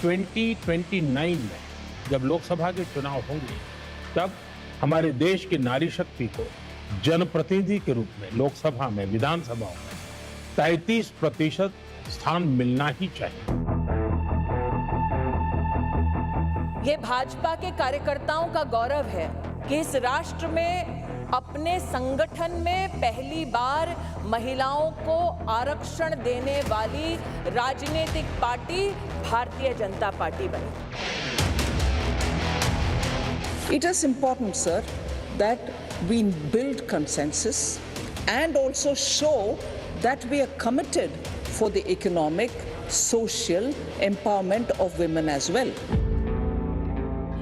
2029 में जब लोकसभा के चुनाव होंगे तब हमारे देश की नारी शक्ति को जनप्रतिनिधि के रूप में लोकसभा में, विधानसभाओं में 33% स्थान मिलना ही चाहिए। ये भाजपा के कार्यकर्ताओं का गौरव है कि इस राष्ट्र में अपने संगठन में पहली बार महिलाओं को आरक्षण देने वाली राजनीतिक पार्टी भारतीय जनता पार्टी बनी। It is important, sir, that we build consensus and also show that we are committed for the economic, social empowerment of women as well.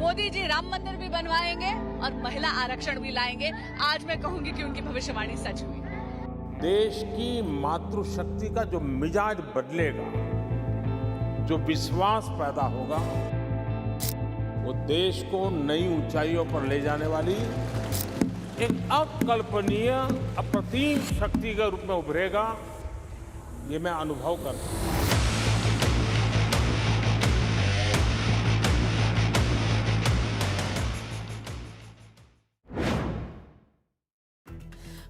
Modi ji Ram मंदिर भी बनवाएंगे और महिला आरक्षण भी लाएंगे। आज मैं कहूंगी कि उनकी भविष्यवाणी सच हुई। देश की मातृशक्ति का जो मिजाज बदलेगा, जो विश्वास पैदा होगा, वो देश को नई ऊंचाइयों पर ले जाने वाली एक अकल्पनीय, अप्रतिम शक्ति के रूप में उभरेगा। ये मैं अनुभव करता हूं।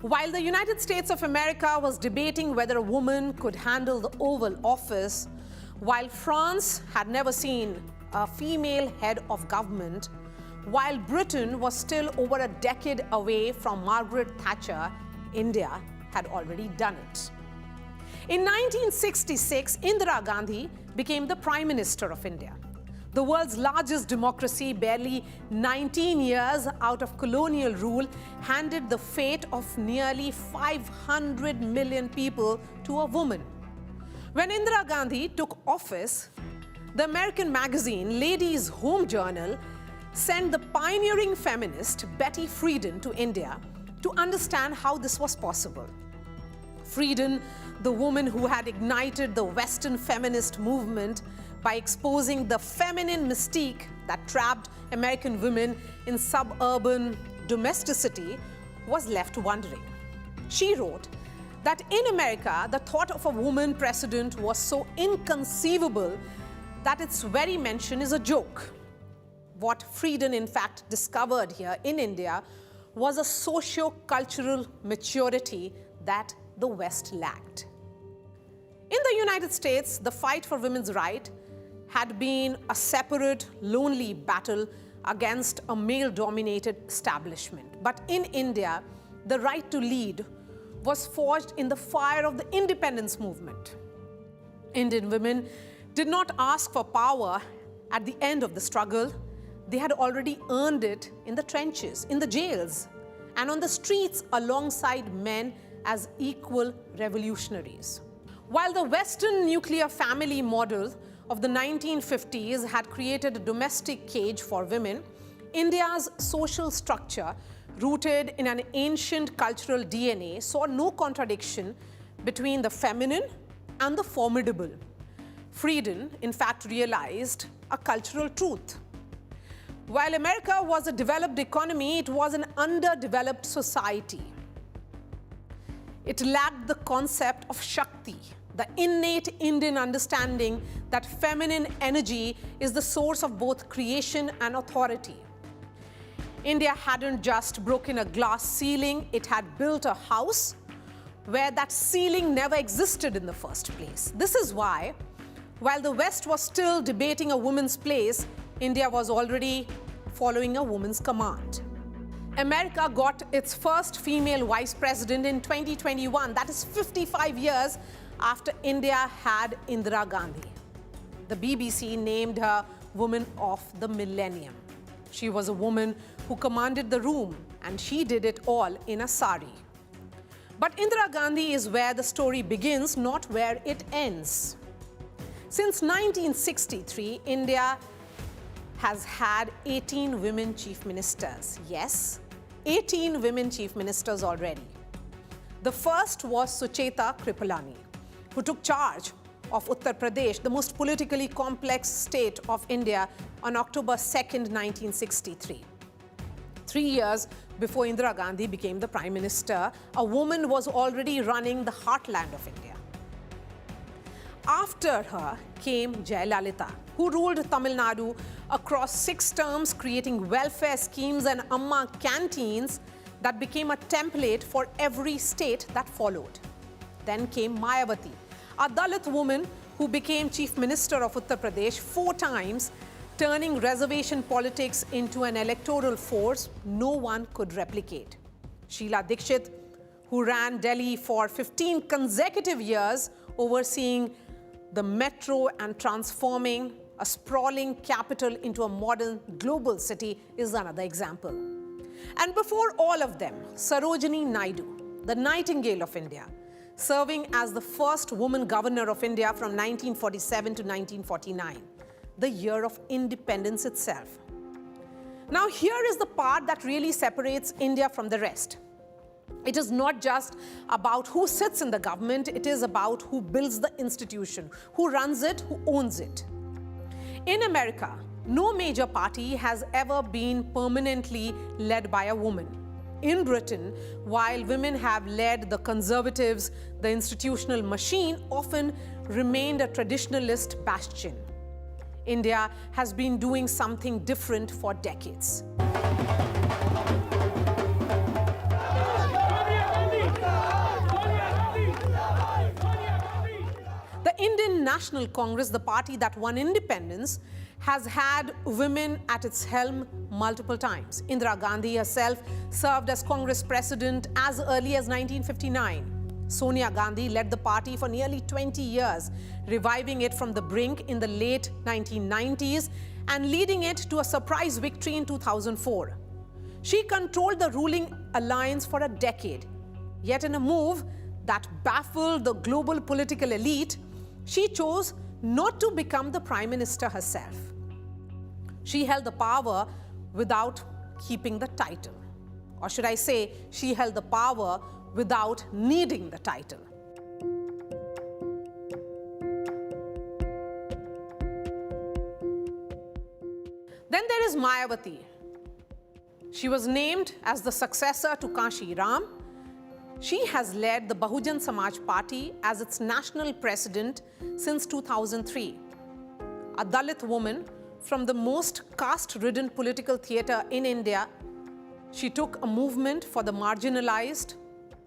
While the United States of America was debating whether a woman could handle the Oval Office, while France had never seen a female head of government, while Britain was still over a decade away from Margaret Thatcher, India had already done it. In 1966, Indira Gandhi became the Prime Minister of India. The world's largest democracy, barely 19 years out of colonial rule, handed the fate of nearly 500 million people to a woman. When Indira Gandhi took office, the American magazine Ladies' Home Journal sent the pioneering feminist Betty Friedan to India to understand how this was possible. Friedan, the woman who had ignited the Western feminist movement by exposing the feminine mystique that trapped American women in suburban domesticity, was left wondering. She wrote that in America, the thought of a woman president was so inconceivable that its very mention is a joke. What Friedan in fact discovered here in India was a socio-cultural maturity that the West lacked. In the United States, the fight for women's rights had been a separate, lonely battle against a male-dominated establishment. But in India, the right to lead was forged in the fire of the independence movement. Indian women did not ask for power at the end of the struggle. They had already earned it in the trenches, in the jails, and on the streets alongside men as equal revolutionaries. While the Western nuclear family model of the 1950s had created a domestic cage for women, India's social structure, rooted in an ancient cultural DNA, saw no contradiction between the feminine and the formidable. Friedan, in fact, realized a cultural truth. While America was a developed economy, it was an underdeveloped society. It lacked the concept of Shakti, the innate Indian understanding that feminine energy is the source of both creation and authority. India hadn't just broken a glass ceiling, it had built a house where that ceiling never existed in the first place. This is why, while the West was still debating a woman's place, India was already following a woman's command. America got its first female vice president in 2021, that is 55 years after India had Indira Gandhi. The BBC named her Woman of the Millennium. She was a woman who commanded the room, and she did it all in a sari. But Indira Gandhi is where the story begins, not where it ends. Since 1963, India has had 18 women chief ministers. Yes, 18 women chief ministers already. The first was Sucheta Kripalani, who took charge of Uttar Pradesh, the most politically complex state of India, on October 2nd, 1963. 3 years before Indira Gandhi became the Prime Minister, a woman was already running the heartland of India. After her came Jayalalitha, who ruled Tamil Nadu across 6 terms, creating welfare schemes and Amma canteens that became a template for every state that followed. Then came Mayawati, a Dalit woman who became Chief Minister of Uttar Pradesh 4 times, turning reservation politics into an electoral force no one could replicate. Sheila Dikshit, who ran Delhi for 15 consecutive years, overseeing the metro and transforming a sprawling capital into a modern global city, is another example. And before all of them, Sarojini Naidu, the Nightingale of India, serving as the first woman governor of India from 1947 to 1949, the year of independence itself. Now, here is the part that really separates India from the rest. It is not just about who sits in the government, it is about who builds the institution, who runs it, who owns it. In America, no major party has ever been permanently led by a woman. In Britain, while women have led the conservatives, the institutional machine often remained a traditionalist bastion. India has been doing something different for decades. The Indian National Congress, the party that won independence, has had women at its helm multiple times. Indira Gandhi herself served as Congress president as early as 1959. Sonia Gandhi led the party for nearly 20 years, reviving it from the brink in the late 1990s and leading it to a surprise victory in 2004. She controlled the ruling alliance for a decade. Yet in a move that baffled the global political elite, she chose not to become the prime minister herself. She held the power without keeping the title. Or should I say, she held the power without needing the title. Then there is Mayawati. She was named as the successor to Kanshi Ram. She has led the Bahujan Samaj Party as its national president since 2003. A Dalit woman from the most caste-ridden political theatre in India, she took a movement for the marginalized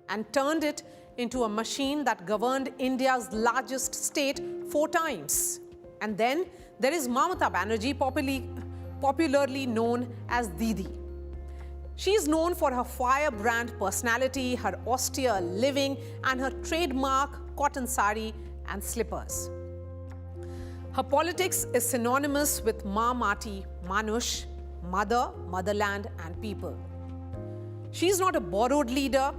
and turned it into a machine that governed India's largest state 4 times. And then there is Mamata Banerjee, popularly known as Didi. She is known for her firebrand personality, her austere living, and her trademark cotton sari and slippers. Her politics is synonymous with Ma Mati, Manush, mother, motherland, and people. She is not a borrowed leader,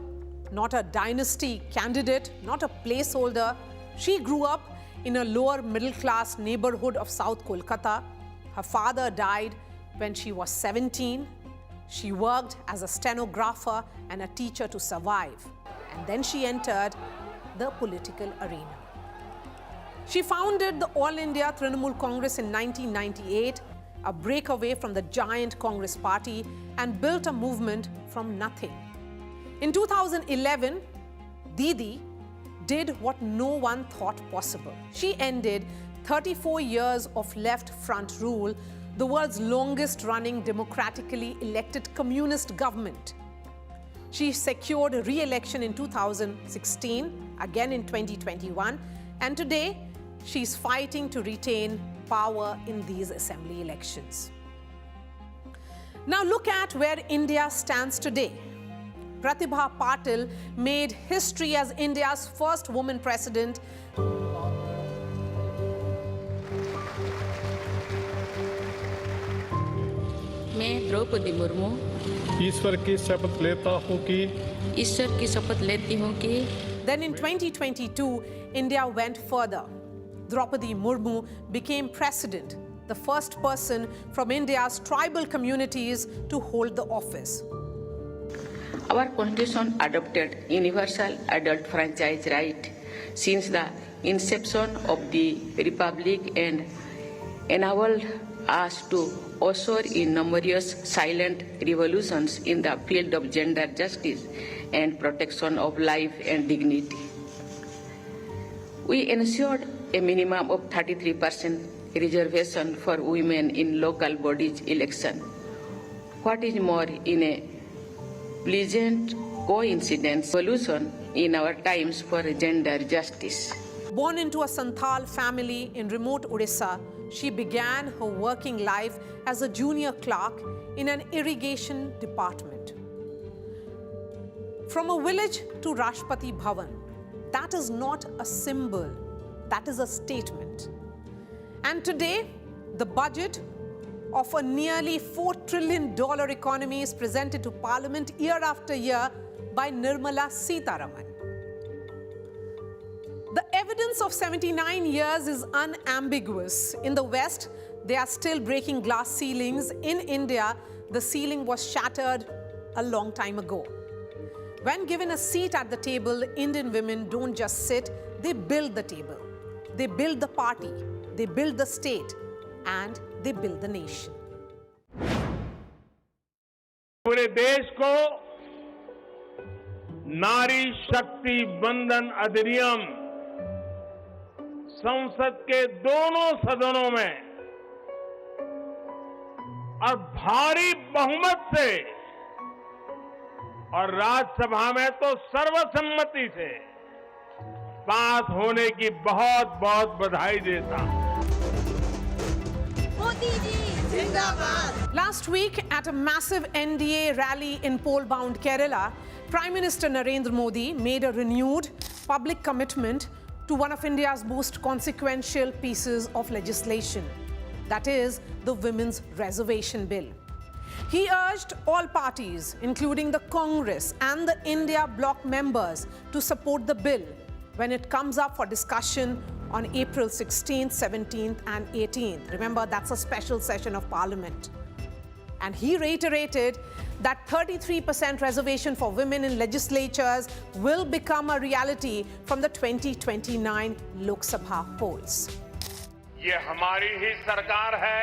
not a dynasty candidate, not a placeholder. She grew up in a lower middle-class neighborhood of South Kolkata. Her father died when she was 17. She worked as a stenographer and a teacher to survive. And then she entered the political arena. She founded the All India Trinamool Congress in 1998, a breakaway from the giant Congress party, and built a movement from nothing. In 2011, Didi did what no one thought possible. She ended 34 years of left-front rule, the world's longest-running democratically elected communist government. She secured re-election in 2016, again in 2021, and today she's fighting to retain power in these assembly elections. Now look at where India stands today. Pratibha Patil made history as India's first woman president. मैं द्रौपदी मुर्मू ईश्वर की शपथ लेता हूँ कि ईश्वर की शपथ लेती हूँ कि Then in 2022, India went further. Draupadi Murmu became president, the first person from India's tribal communities to hold the office. Our constitution adopted universal adult franchise right since the inception of the republic and enabled us to usher in numerous silent revolutions in the field of gender justice and protection of life and dignity. We ensured a minimum of 33% reservation for women in local bodies election. What is more, in a pleasant coincidence, solution in our times for gender justice. Born into a Santhal family in remote Orissa, she began her working life as a junior clerk in an irrigation department. From a village to Rashtrapati Bhavan, that is not a symbol, that is a statement. And today, the budget of a nearly $4 trillion economy is presented to Parliament year after year by Nirmala Sitharaman. The evidence of 79 years is unambiguous. In the West, they are still breaking glass ceilings. In India, the ceiling was shattered a long time ago. When given a seat at the table, Indian women don't just sit, they build the table. They build the party, they build the state, and they build the nation. पूरे देश को नारी शक्ति वंदन अधिनियम संसद के दोनों सदनों में और भारी बहुमत से और राज्यसभा में तो सर्वसम्मति से पास होने की बहुत बहुत बधाई देता हूं। Last week, at a massive NDA rally in poll-bound Kerala, Prime Minister Narendra Modi made a renewed public commitment to one of India's most consequential pieces of legislation, that is, the Women's Reservation Bill. He urged all parties, including the Congress and the India bloc members, to support the bill when it comes up for discussion on April 16th, 17th and 18th. Remember, that's a special session of Parliament. And he reiterated that 33% reservation for women in legislatures will become a reality from the 2029 Lok Sabha polls. ये हमारी ही सरकार है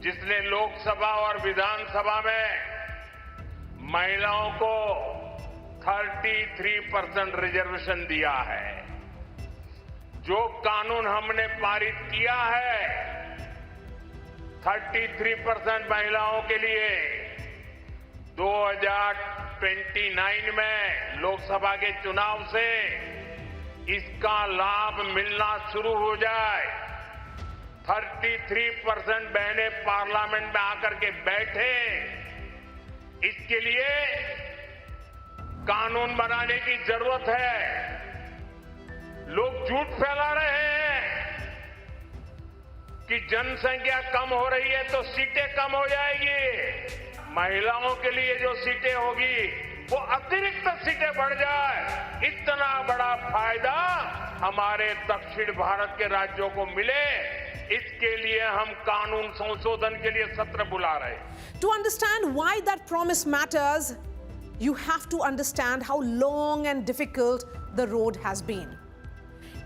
जिसने लोकसभा और विधानसभा में महिलाओं को 33% reservation दिया है। जो कानून हमने पारित किया है 33% महिलाओं के लिए 2029 में लोकसभा के चुनाव से इसका लाभ मिलना शुरू हो जाए। 33% बहनें पार्लियामेंट में आकर के बैठे, इसके लिए कानून बनाने की जरूरत है। लोग झूठ फैला रहे हैं कि जनसंख्या कम हो रही है तो सीटें कम हो जाएगी। महिलाओं के लिए जो सीटें होगी वो अतिरिक्त सीटें बढ़ जाए। इतना बड़ा फायदा हमारे दक्षिण भारत के राज्यों को मिले, इसके लिए हम कानून संशोधन के लिए सत्र बुला रहे हैं। To understand why that promise matters, you have to understand how long and difficult the road has been.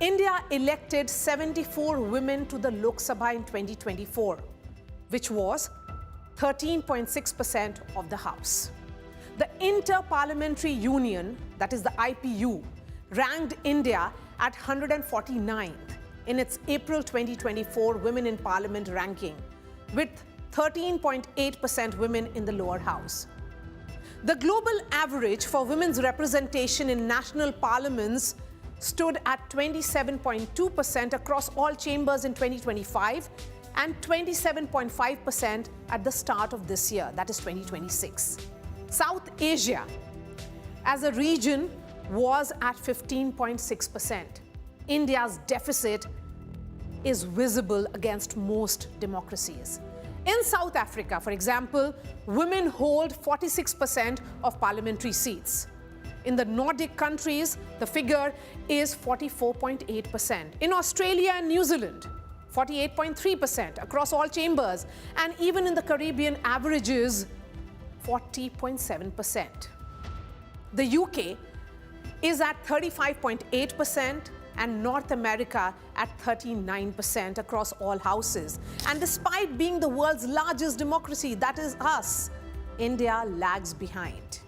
India elected 74 women to the Lok Sabha in 2024, which was 13.6% of the House. The Inter-Parliamentary Union, that is the IPU, ranked India at 149th in its April 2024 Women in Parliament ranking, with 13.8% women in the lower house. The global average for women's representation in national parliaments stood at 27.2% across all chambers in 2025 and 27.5% at the start of this year, that is 2026. South Asia as a region was at 15.6%. India's deficit is visible against most democracies. In South Africa, for example, women hold 46% of parliamentary seats. In the Nordic countries, the figure is 44.8%. In Australia and New Zealand, 48.3% across all chambers. And even in the Caribbean, averages 40.7%. The UK is at 35.8% and North America at 39% across all houses. And despite being the world's largest democracy, that is us, India lags behind.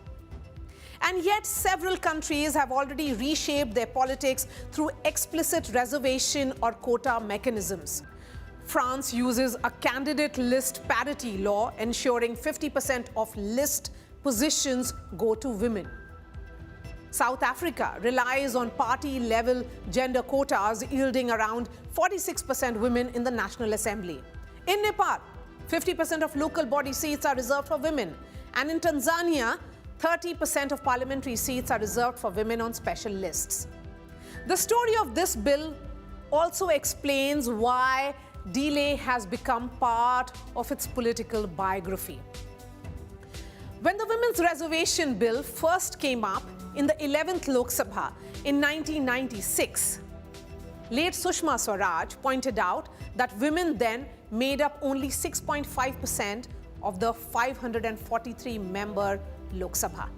And yet, several countries have already reshaped their politics through explicit reservation or quota mechanisms. France uses a candidate list parity law, ensuring 50% of list positions go to women. South Africa relies on party-level gender quotas, yielding around 46% women in the National Assembly. In Nepal, 50% of local body seats are reserved for women. And in Tanzania, 30% of parliamentary seats are reserved for women on special lists. The story of this bill also explains why delay has become part of its political biography. When the Women's Reservation Bill first came up in the 11th Lok Sabha in 1996, late Sushma Swaraj pointed out that women then made up only 6.5% of the 543-member Lok Sabha.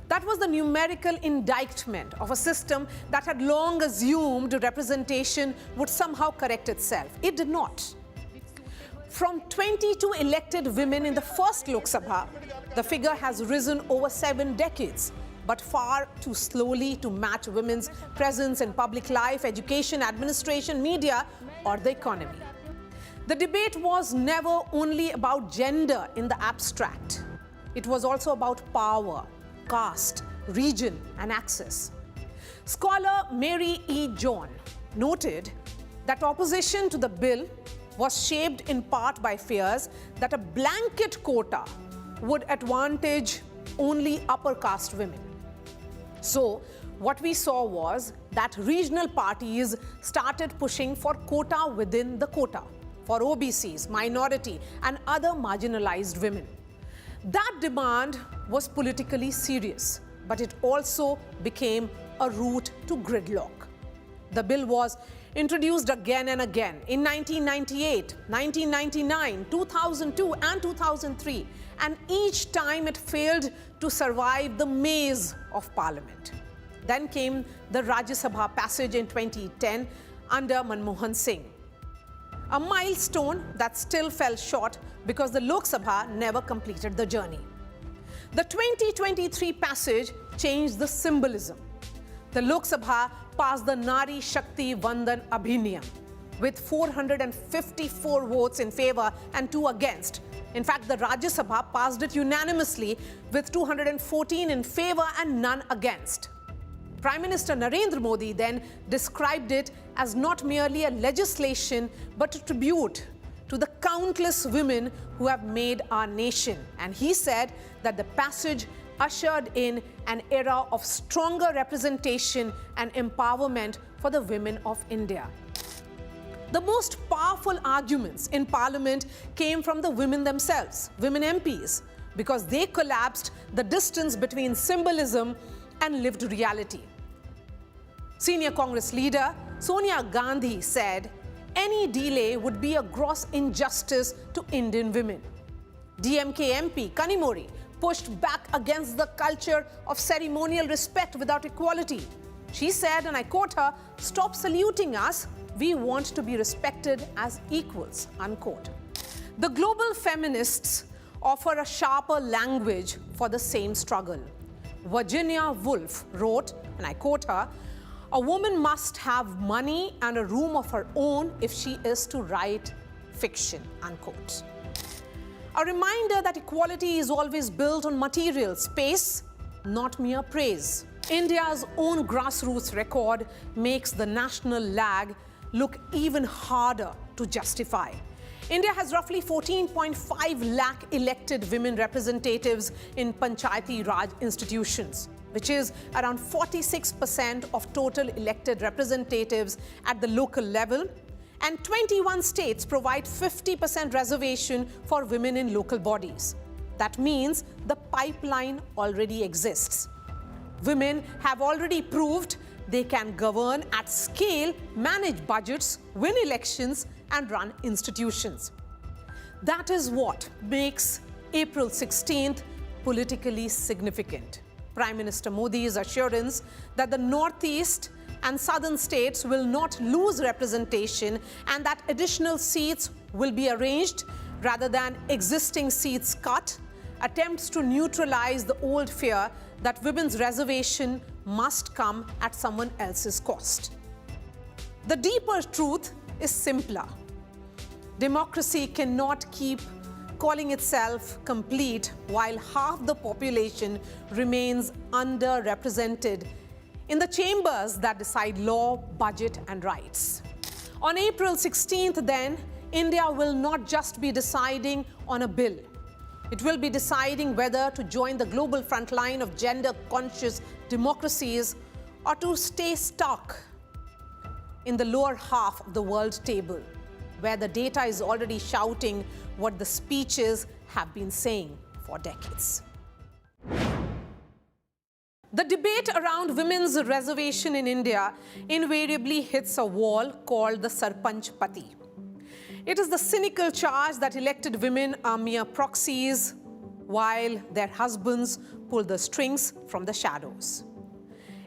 That was the numerical indictment of a system that had long assumed representation would somehow correct itself. It did not. From 22 elected women in the first Lok Sabha, the figure has risen over 7 decades, but far too slowly to match women's presence in public life, education, administration, media, or the economy. The debate was never only about gender in the abstract. It was also about power, caste, region, and access. Scholar Mary E. John noted that opposition to the bill was shaped in part by fears that a blanket quota would advantage only upper caste women. So, what we saw was that regional parties started pushing for quota within the quota for OBCs, minority, and other marginalized women. That demand was politically serious, but it also became a route to gridlock. The bill was introduced again and again in 1998, 1999, 2002, and 2003, and each time it failed to survive the maze of parliament. Then came the Rajya Sabha passage in 2010 under Manmohan Singh, a milestone that still fell short because the Lok Sabha never completed the journey. The 2023 passage changed the symbolism. The Lok Sabha passed the Nari, Shakti, Vandan, Abhiyan with 454 votes in favor and 2 against. In fact, the Rajya Sabha passed it unanimously with 214 in favor and none against. Prime Minister Narendra Modi then described it as not merely a legislation but a tribute to the countless women who have made our nation. And he said that the passage ushered in an era of stronger representation and empowerment for the women of India. The most powerful arguments in Parliament came from the women themselves, women MPs, because they collapsed the distance between symbolism and lived reality. Senior Congress leader Sonia Gandhi said, "Any delay would be a gross injustice to Indian women." DMK MP Kanimori pushed back against the culture of ceremonial respect without equality. She said, and I quote her, "Stop saluting us. We want to be respected as equals," unquote. The global feminists offer a sharper language for the same struggle. Virginia Woolf wrote, and I quote her, "A woman must have money and a room of her own if she is to write fiction," unquote. A reminder that equality is always built on material space, not mere praise. India's own grassroots record makes the national lag look even harder to justify. India has roughly 14.5 lakh elected women representatives in Panchayati Raj institutions, which is around 46% of total elected representatives at the local level, and 21 states provide 50% reservation for women in local bodies. That means the pipeline already exists. Women have already proved they can govern at scale, manage budgets, win elections, and run institutions. That is what makes April 16th politically significant. Prime Minister Modi's assurance that the Northeast and southern states will not lose representation and that additional seats will be arranged rather than existing seats cut, attempts to neutralize the old fear that women's reservation must come at someone else's cost. The deeper truth is simpler. Democracy cannot keep calling itself complete while half the population remains underrepresented in the chambers that decide law, budget, and rights. On April 16th, then, India will not just be deciding on a bill. It will be deciding whether to join the global frontline of gender-conscious democracies or to stay stuck in the lower half of the world table, where the data is already shouting what the speeches have been saying for decades. The debate around women's reservation in India invariably hits a wall called the Sarpanch Pati. It is the cynical charge that elected women are mere proxies while their husbands pull the strings from the shadows.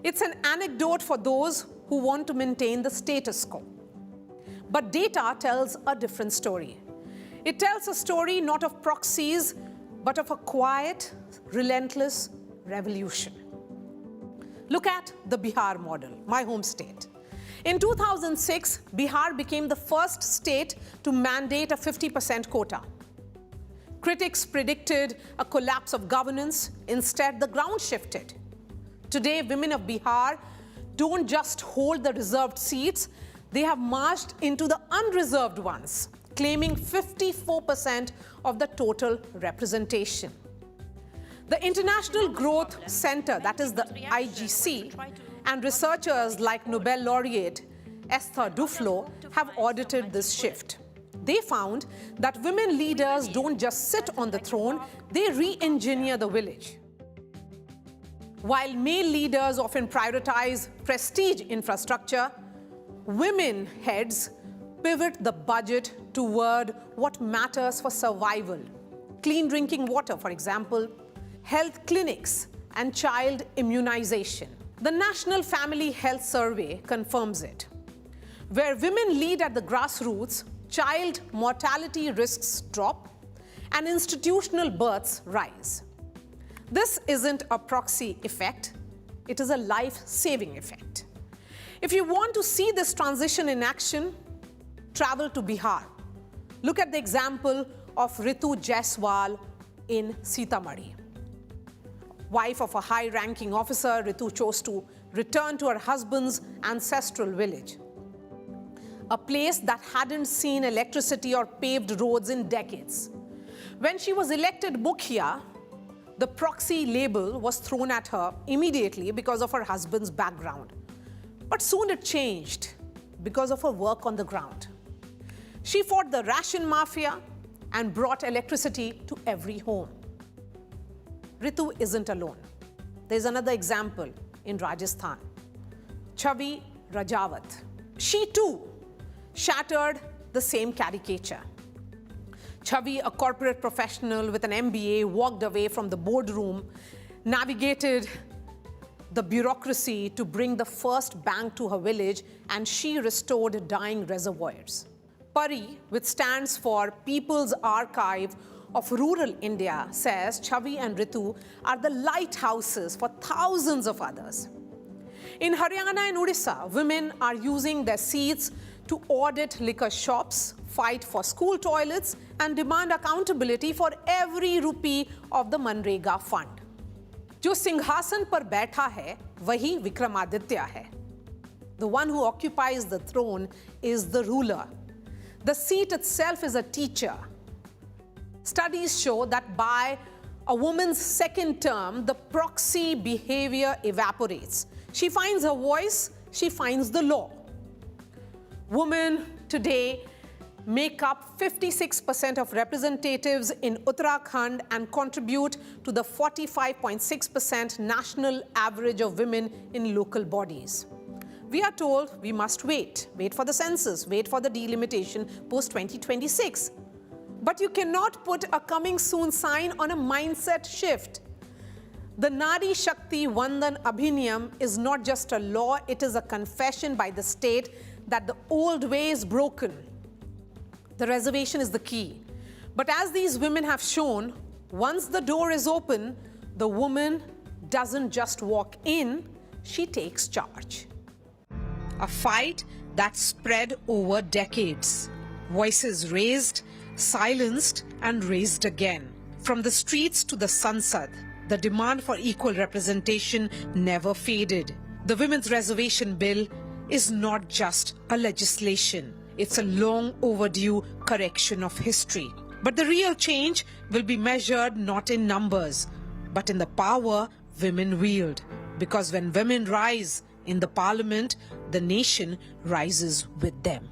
It's an anecdote for those who want to maintain the status quo. But data tells a different story. It tells a story not of proxies, but of a quiet, relentless revolution. Look at the Bihar model, my home state. In 2006, Bihar became the first state to mandate a 50% quota. Critics predicted a collapse of governance. Instead, the ground shifted. Today, women of Bihar don't just hold the reserved seats, they have marched into the unreserved ones, claiming 54% of the total representation. The International Growth Center, that is the IGC, and researchers like Nobel laureate Esther Duflo have audited this shift. They found that women leaders don't just sit on the throne, they re-engineer the village. While male leaders often prioritize prestige infrastructure, women heads pivot the budget toward what matters for survival. Clean drinking water, for example, health clinics, and child immunization. The National Family Health Survey confirms it. Where women lead at the grassroots, child mortality risks drop and institutional births rise. This isn't a proxy effect, it is a life-saving effect. If you want to see this transition in action, travel to Bihar. Look at the example of Ritu Jaiswal in Sitamarhi. Wife of a high-ranking officer, Ritu chose to return to her husband's ancestral village, a place that hadn't seen electricity or paved roads in decades. When she was elected Mukhya, the proxy label was thrown at her immediately because of her husband's background. But soon it changed because of her work on the ground. She fought the ration mafia and brought electricity to every home. Ritu isn't alone. There's another example in Rajasthan. Chhavi Rajawat. She too shattered the same caricature. Chhavi, a corporate professional with an MBA, walked away from the boardroom, navigated the bureaucracy to bring the first bank to her village, and she restored dying reservoirs. PARI, which stands for People's Archive of Rural India, says Chhavi and Ritu are the lighthouses for thousands of others. In Haryana and Odisha, women are using their seats to audit liquor shops, fight for school toilets, and demand accountability for every rupee of the Manrega fund. जो सिंहासन पर बैठा है, वही विक्रमादित्य है. The one who occupies the throne is the ruler. The seat itself is a teacher. Studies show that by a woman's second term, the proxy behavior evaporates. She finds her voice, she finds the law. Women today make up 56% of representatives in Uttarakhand and contribute to the 45.6% national average of women in local bodies. We are told we must wait for the census, wait for the delimitation post-2026. But you cannot put a coming soon sign on a mindset shift. The Nari, Shakti, Vandan, Abhiyan is not just a law, it is a confession by the state that the old way is broken. The reservation is the key. But as these women have shown, once the door is open, the woman doesn't just walk in, she takes charge. A fight that spread over decades. Voices raised, silenced, and raised again. From the streets to the Sansad, the demand for equal representation never faded. The Women's Reservation Bill is not just a legislation. It's a long overdue correction of history. But the real change will be measured not in numbers, but in the power women wield. Because when women rise in the parliament, the nation rises with them.